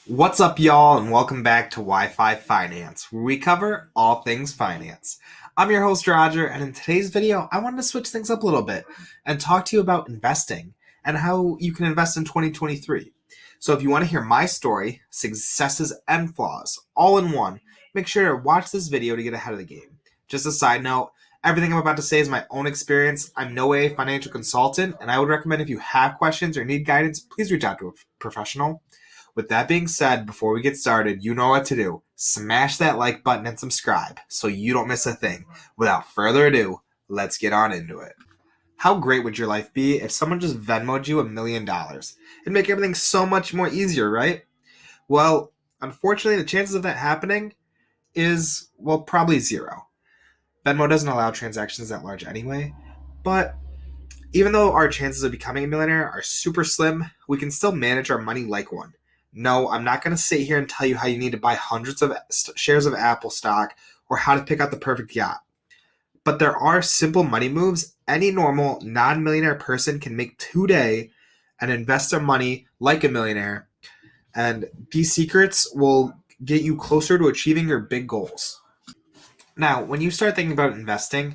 What's up, y'all, and welcome back to Wi-Fi Finance, where we cover all things finance. I'm your host, Roger, and in today's video, I wanted to switch things up a little bit and talk to you about investing and how you can invest in 2023. So if you want to hear my story, successes and flaws, all in one, make sure to watch this video to get ahead of the game. Just a side note, everything I'm about to say is my own experience. I'm no way a financial consultant, and I would recommend if you have questions or need guidance, please reach out to a professional. With that being said, before we get started, you know what to do. Smash that like button and subscribe so you don't miss a thing. Without further ado, let's get on into it. How great would your life be if someone just Venmoed you $1,000,000? It'd make everything so much more easier, right? Well, unfortunately, the chances of that happening is, well, probably zero. Venmo doesn't allow transactions that large anyway, but even though our chances of becoming a millionaire are super slim, we can still manage our money like one. No, I'm not going to sit here and tell you how you need to buy hundreds of shares of Apple stock or how to pick out the perfect yacht. But there are simple money moves any normal non-millionaire person can make today and invest their money like a millionaire. And these secrets will get you closer to achieving your big goals. Now, when you start thinking about investing,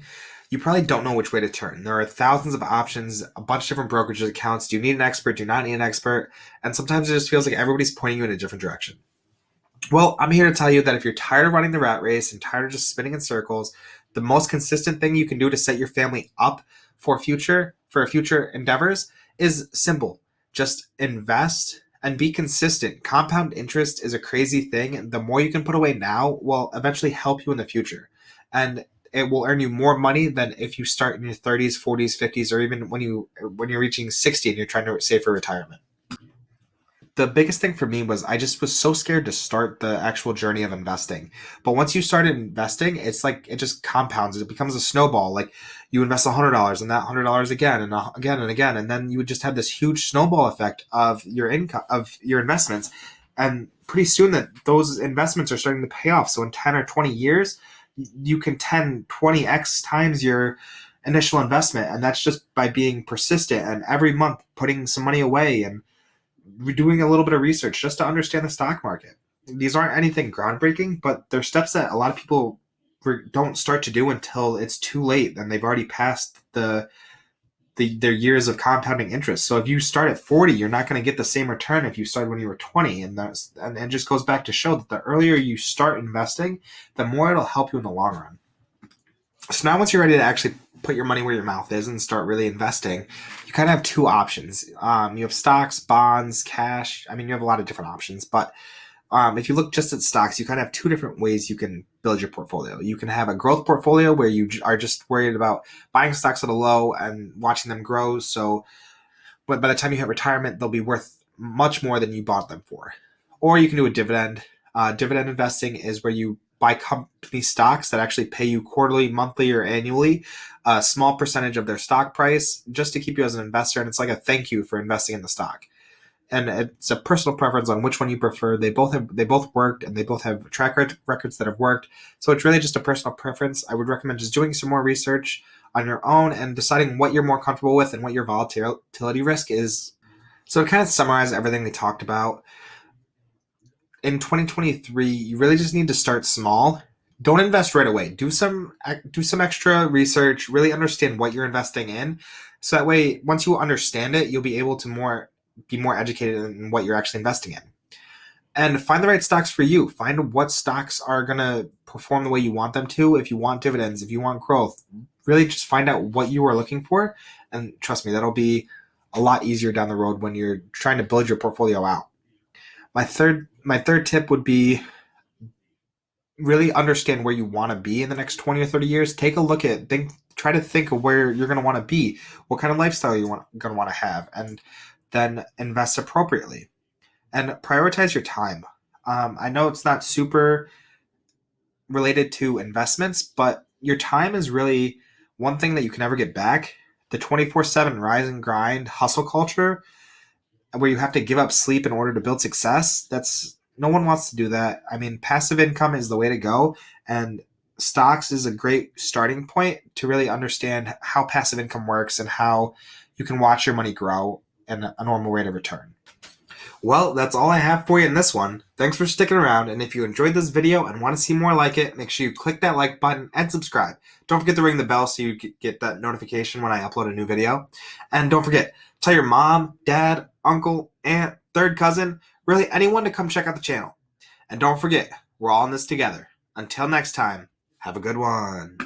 you probably don't know which way to turn. There are thousands of options, a bunch of different brokerage accounts. Do you need an expert? Do you not need an expert? And sometimes it just feels like everybody's pointing you in a different direction. Well, I'm here to tell you that if you're tired of running the rat race and tired of just spinning in circles, the most consistent thing you can do to set your family up for future endeavors is simple. Just invest and be consistent. Compound interest is a crazy thing. The more you can put away now will eventually help you in the future. And it will earn you more money than if you start in your 30s, 40s, 50s, or even when you're reaching 60 and you're trying to save for retirement. The biggest thing for me was I just was so scared to start the actual journey of investing. But once you start investing, it's like it just compounds. It becomes a snowball. Like you invest $100 and that $100 again and again and again, and then you would just have this huge snowball effect of your income of your investments. And pretty soon that those investments are starting to pay off. So in 10 or 20 years, you can 10, 20x times your initial investment. And that's just by being persistent and every month putting some money away and doing a little bit of research just to understand the stock market. These aren't anything groundbreaking, but they're steps that a lot of people don't start to do until it's too late and they've already passed their years of compounding interest. So if you start at 40, you're not going to get the same return if you started when you were 20. And it just goes back to show that the earlier you start investing, the more it'll help you in the long run. So now once you're ready to actually put your money where your mouth is and start really investing, you kind of have two options. You have stocks, bonds, cash. I mean, you have a lot of different options, but if you look just at stocks, you kind of have two different ways you can build your portfolio. You can have a growth portfolio where you are just worried about buying stocks at a low and watching them grow. So, but by the time you hit retirement, they'll be worth much more than you bought them for. Or you can do a dividend. Dividend investing is where you buy company stocks that actually pay you quarterly, monthly, or annually a small percentage of their stock price just to keep you as an investor. And it's like a thank you for investing in the stock. And it's a personal preference on which one you prefer. They both worked, and they both have track records that have worked. So it's really just a personal preference. I would recommend just doing some more research on your own and deciding what you're more comfortable with and what your volatility risk is. So to kind of summarize everything we talked about, in 2023, you really just need to start small. Don't invest right away. Do some extra research, really understand what you're investing in. So that way, once you understand it, you'll be able to be more educated in what you're actually investing in. And find the right stocks for you. Find what stocks are going to perform the way you want them to. If you want dividends, if you want growth, really just find out what you are looking for. And trust me, that'll be a lot easier down the road when you're trying to build your portfolio out. My third tip would be really understand where you want to be in the next 20 or 30 years. Take a look at try to think of where you're going to want to be, what kind of lifestyle you're going to want to have, and then invest appropriately. And prioritize your time. I know it's not super related to investments, but your time is really one thing that you can never get back. The 24/7 rise and grind hustle culture where you have to give up sleep in order to build success, no one wants to do that. I mean, passive income is the way to go, and stocks is a great starting point to really understand how passive income works and how you can watch your money grow in a normal rate of return. Well, that's all I have for you in this one. Thanks for sticking around, and if you enjoyed this video and want to see more like it, make sure you click that like button and subscribe. Don't forget to ring the bell so you get that notification when I upload a new video. And don't forget, tell your mom, dad, uncle, aunt, third cousin, really anyone to come check out the channel. And don't forget, we're all in this together. Until next time, have a good one.